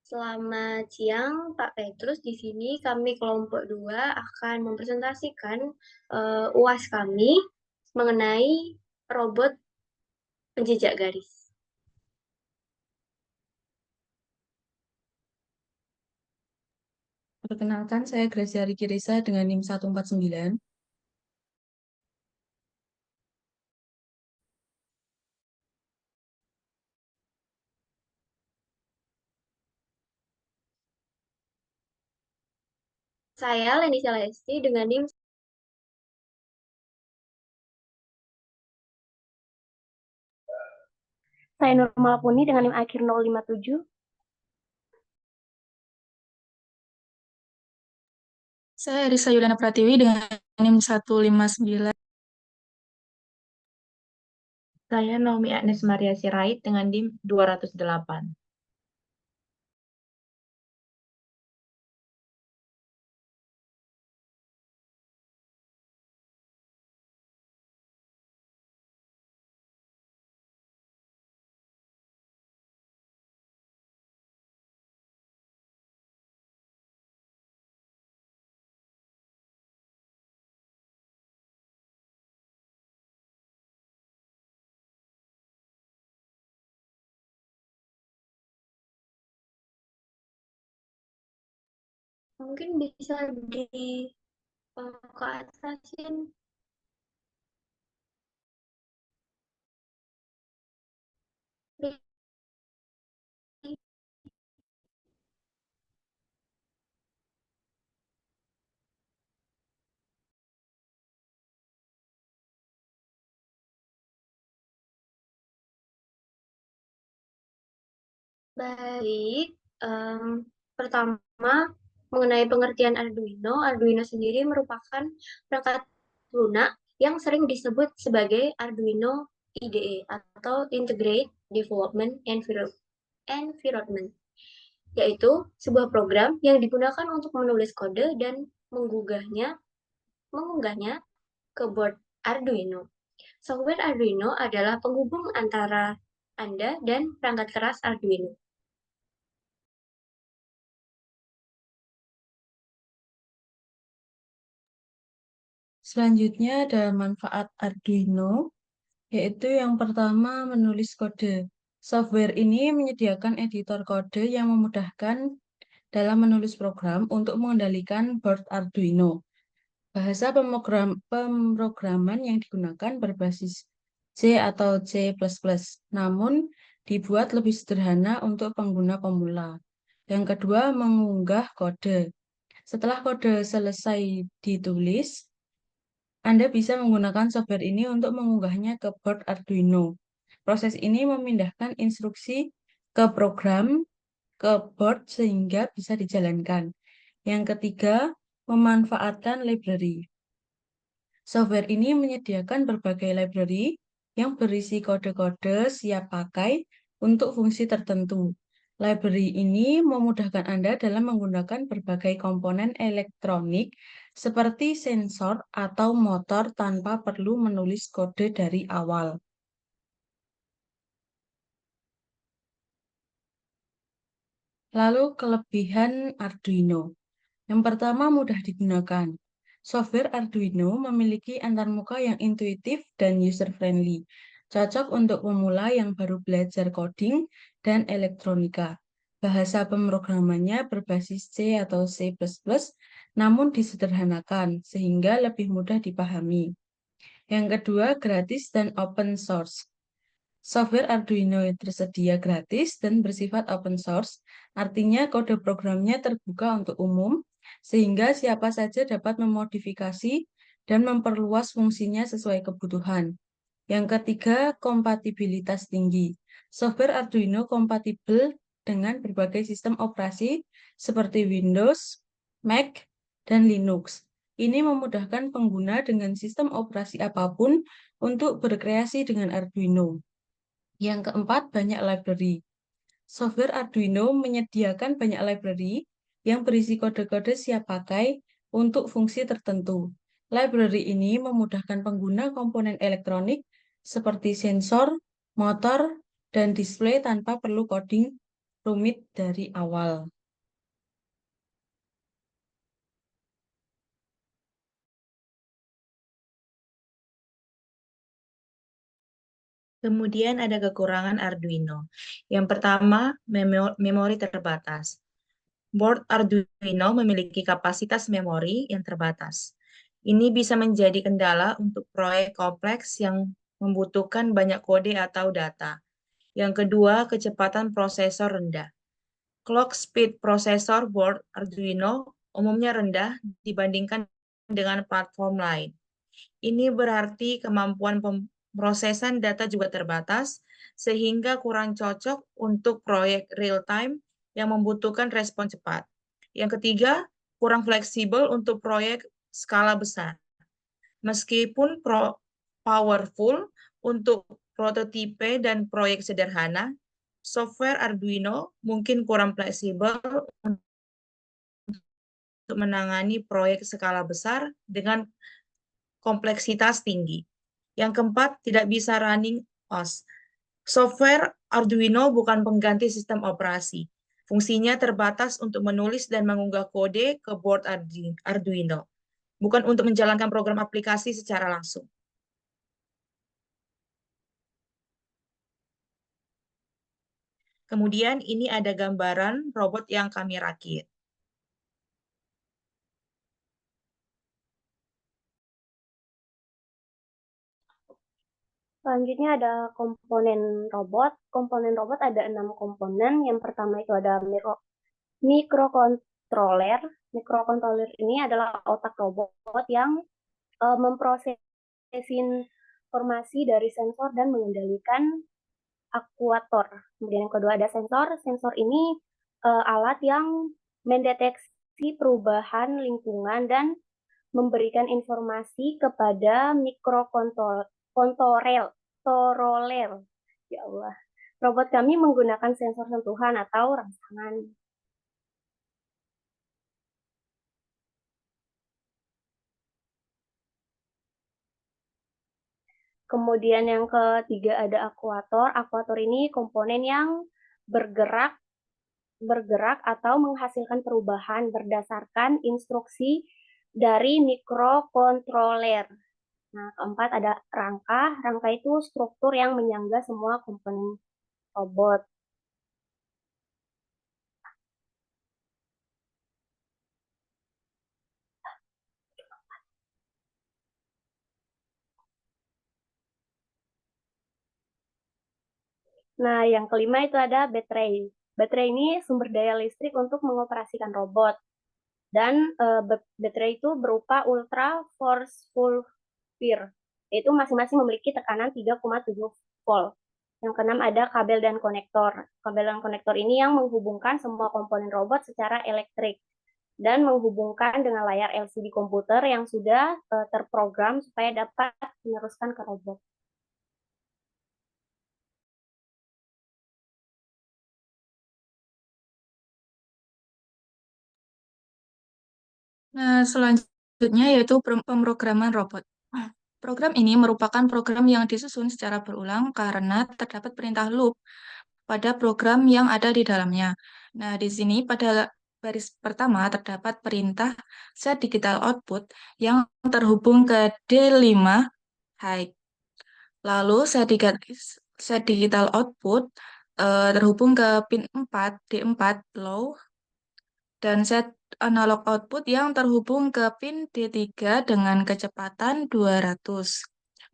Selamat siang, Pak Petrus. Di sini kami kelompok 2 akan mempresentasikan UAS kami mengenai robot penjejak garis. Perkenalkan, saya Gracia Riki Risa dengan NIM 149. Saya Leni Celesti dengan NIM. Saya Nur Malapuni dengan NIM akhir 057. Saya Risa Yuliana Pratiwi dengan NIM 159. Saya Naomi Agnes Maria Sirait dengan NIM 208. Mungkin bisa ke atasin. Baik, pertama mengenai pengertian Arduino. Arduino sendiri merupakan perangkat lunak yang sering disebut sebagai Arduino IDE atau Integrated Development Environment, yaitu sebuah program yang digunakan untuk menulis kode dan mengunggahnya ke board Arduino. Software Arduino adalah penghubung antara Anda dan perangkat keras Arduino. Selanjutnya ada manfaat Arduino, yaitu yang pertama menulis kode. Software ini menyediakan editor kode yang memudahkan dalam menulis program untuk mengendalikan board Arduino. Bahasa pemrograman yang digunakan berbasis C atau C++, namun dibuat lebih sederhana untuk pengguna pemula. Yang kedua, mengunggah kode. Setelah kode selesai ditulis, Anda bisa menggunakan software ini untuk mengunggahnya ke board Arduino. Proses ini memindahkan instruksi ke program ke board sehingga bisa dijalankan. Yang ketiga, memanfaatkan library. Software ini menyediakan berbagai library yang berisi kode-kode siap pakai untuk fungsi tertentu. Library ini memudahkan Anda dalam menggunakan berbagai komponen elektronik seperti sensor atau motor tanpa perlu menulis kode dari awal. Lalu kelebihan Arduino. Yang pertama, mudah digunakan. Software Arduino memiliki antarmuka yang intuitif dan user-friendly, cocok untuk pemula yang baru belajar coding dan elektronika. Bahasa pemrogramannya berbasis C atau C++, namun disederhanakan sehingga lebih mudah dipahami. Yang kedua, gratis dan open source. Software Arduino tersedia gratis dan bersifat open source, artinya kode programnya terbuka untuk umum, sehingga siapa saja dapat memodifikasi dan memperluas fungsinya sesuai kebutuhan. Yang ketiga, kompatibilitas tinggi. Software Arduino kompatibel dengan berbagai sistem operasi seperti Windows, Mac, dan Linux. Ini memudahkan pengguna dengan sistem operasi apapun untuk berkreasi dengan Arduino. Yang keempat, banyak library. Software Arduino menyediakan banyak library yang berisi kode-kode siap pakai untuk fungsi tertentu. Library ini memudahkan pengguna komponen elektronik seperti sensor, motor, dan display tanpa perlu coding rumit dari awal. Kemudian ada kekurangan Arduino. Yang pertama, memori terbatas. Board Arduino memiliki kapasitas memori yang terbatas. Ini bisa menjadi kendala untuk proyek kompleks yang membutuhkan banyak kode atau data. Yang kedua, kecepatan prosesor rendah. Clock speed prosesor board Arduino umumnya rendah dibandingkan dengan platform lain. Ini berarti kemampuan pemrosesan data juga terbatas, sehingga kurang cocok untuk proyek real-time yang membutuhkan respon cepat. Yang ketiga, kurang fleksibel untuk proyek skala besar. Meskipun powerful untuk prototipe dan proyek sederhana, software Arduino mungkin kurang fleksibel untuk menangani proyek skala besar dengan kompleksitas tinggi. Yang keempat, tidak bisa running OS. Software Arduino bukan pengganti sistem operasi. Fungsinya terbatas untuk menulis dan mengunggah kode ke board Arduino, bukan untuk menjalankan program aplikasi secara langsung. Kemudian ini ada gambaran robot yang kami rakit. Selanjutnya ada komponen robot. Komponen robot ada 6 komponen. Yang pertama itu ada mikrokontroler. Mikrokontroler ini adalah otak robot yang memproses informasi dari sensor dan mengendalikan akuator. Kemudian yang kedua ada sensor. Sensor ini alat yang mendeteksi perubahan lingkungan dan memberikan informasi kepada mikrokontroler. Ya Allah. Robot kami menggunakan sensor sentuhan atau rangsangan. Kemudian yang ketiga ada akuator. Akuator ini komponen yang bergerak atau menghasilkan perubahan berdasarkan instruksi dari mikrokontroler. Nah, keempat ada rangka. Rangka itu struktur yang menyangga semua komponen robot. Nah, yang kelima itu ada baterai. Baterai ini sumber daya listrik untuk mengoperasikan robot. Dan baterai itu berupa ultra forceful pair, yaitu masing-masing memiliki tekanan 3,7 volt. Yang keenam ada kabel dan konektor. Kabel dan konektor ini yang menghubungkan semua komponen robot secara elektrik dan menghubungkan dengan layar LCD komputer yang sudah terprogram supaya dapat meneruskan ke robot. Nah, selanjutnya yaitu pemrograman robot. Program ini merupakan program yang disusun secara berulang karena terdapat perintah loop pada program yang ada di dalamnya. Nah, di sini pada baris pertama terdapat perintah set digital output yang terhubung ke D5 high. Lalu set digital output terhubung ke pin 4 D4 low dan set analog output yang terhubung ke pin D3 dengan kecepatan 200.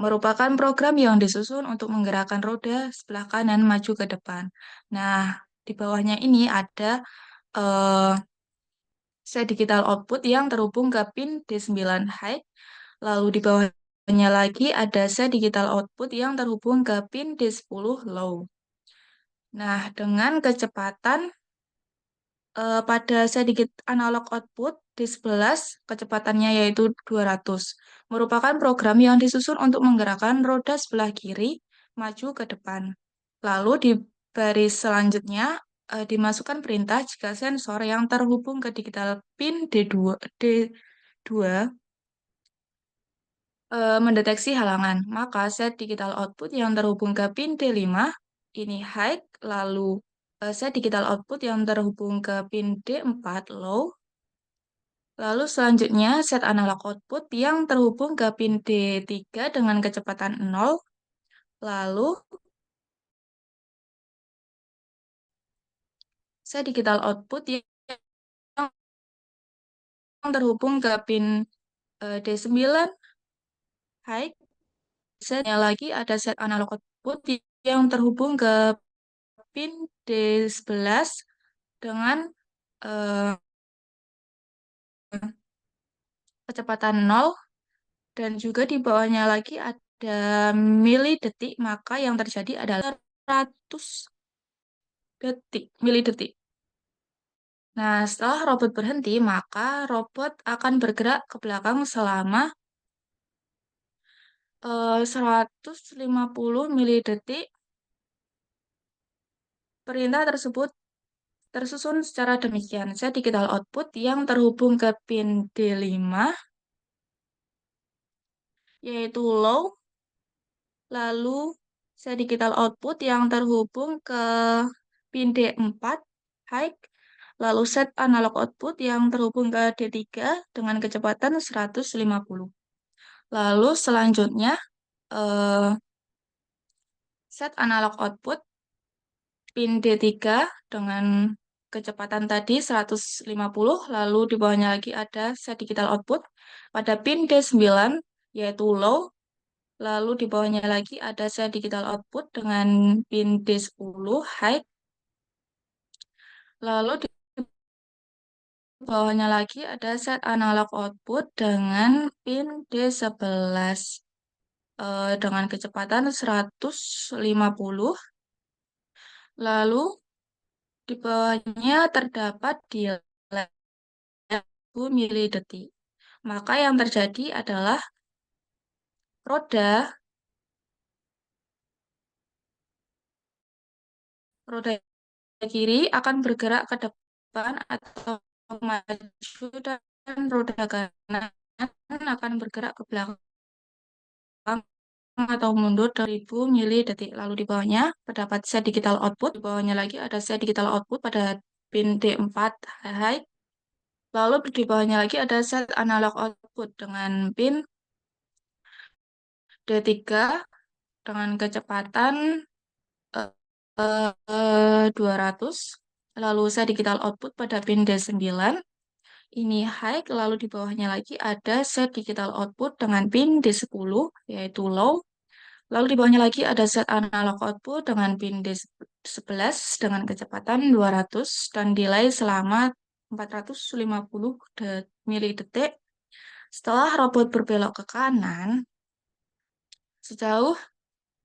Merupakan program yang disusun untuk menggerakkan roda sebelah kanan maju ke depan. Nah, di bawahnya ini ada eh, set digital output yang terhubung ke pin D9 high. Lalu di bawahnya lagi ada set digital output yang terhubung ke pin D10 low. Nah, dengan kecepatan pada sedikit analog output di 11 kecepatannya yaitu 200 merupakan program yang disusun untuk menggerakkan roda sebelah kiri maju ke depan. Lalu di baris selanjutnya dimasukkan perintah jika sensor yang terhubung ke digital pin D2 mendeteksi halangan, maka set digital output yang terhubung ke pin D5 ini high, lalu set digital output yang terhubung ke pin D4 low. Lalu selanjutnya set analog output yang terhubung ke pin D3 dengan kecepatan 0. Lalu set digital output yang terhubung ke pin D9 high. Setnya lagi ada set analog output yang terhubung ke pin D11 dengan eh, kecepatan 0 dan juga di bawahnya lagi ada milidetik, maka yang terjadi adalah 100 milidetik. Nah, setelah robot berhenti, maka robot akan bergerak ke belakang selama 150 milidetik. Perintah tersebut tersusun secara demikian. Set digital output yang terhubung ke pin D5, yaitu low, lalu set digital output yang terhubung ke pin D4, high, lalu set analog output yang terhubung ke D3 dengan kecepatan 150. Lalu selanjutnya, set analog output pin D3 dengan kecepatan tadi 150, lalu di bawahnya lagi ada set digital output pada pin D9 yaitu low, lalu di bawahnya lagi ada set digital output dengan pin D10 high, lalu di bawahnya lagi ada set analog output dengan pin D11 dengan kecepatan 150, lalu di bawahnya terdapat delay 1000 milidetik. Maka yang terjadi adalah roda roda kiri akan bergerak ke depan atau maju dan roda kanan akan bergerak ke belakang atau mundur 1000 milidetik. Lalu di bawahnya terdapat set digital output. Di bawahnya lagi ada set digital output pada pin D4 high. Lalu di bawahnya lagi ada set analog output dengan pin D3 dengan kecepatan 200. Lalu set digital output pada pin D9. Ini high, lalu di bawahnya lagi ada set digital output dengan pin D10, yaitu low. Lalu di bawahnya lagi ada set analog output dengan pin D11 dengan kecepatan 200 dan delay selama 450 milidetik. Setelah robot berbelok ke kanan, sejauh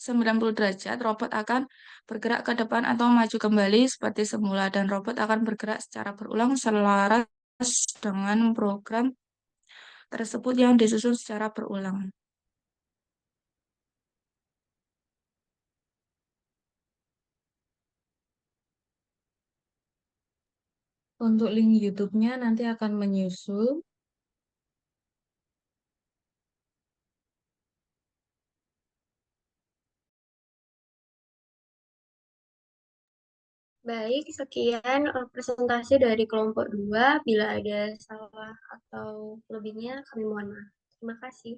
90 derajat, robot akan bergerak ke depan atau maju kembali seperti semula, dan robot akan bergerak secara berulang selaras dengan program tersebut yang disusun secara berulang. Untuk link YouTube-nya nanti akan menyusul. Baik, sekian presentasi dari kelompok 2. Bila ada salah atau lebihnya, kami mohon maaf. Terima kasih.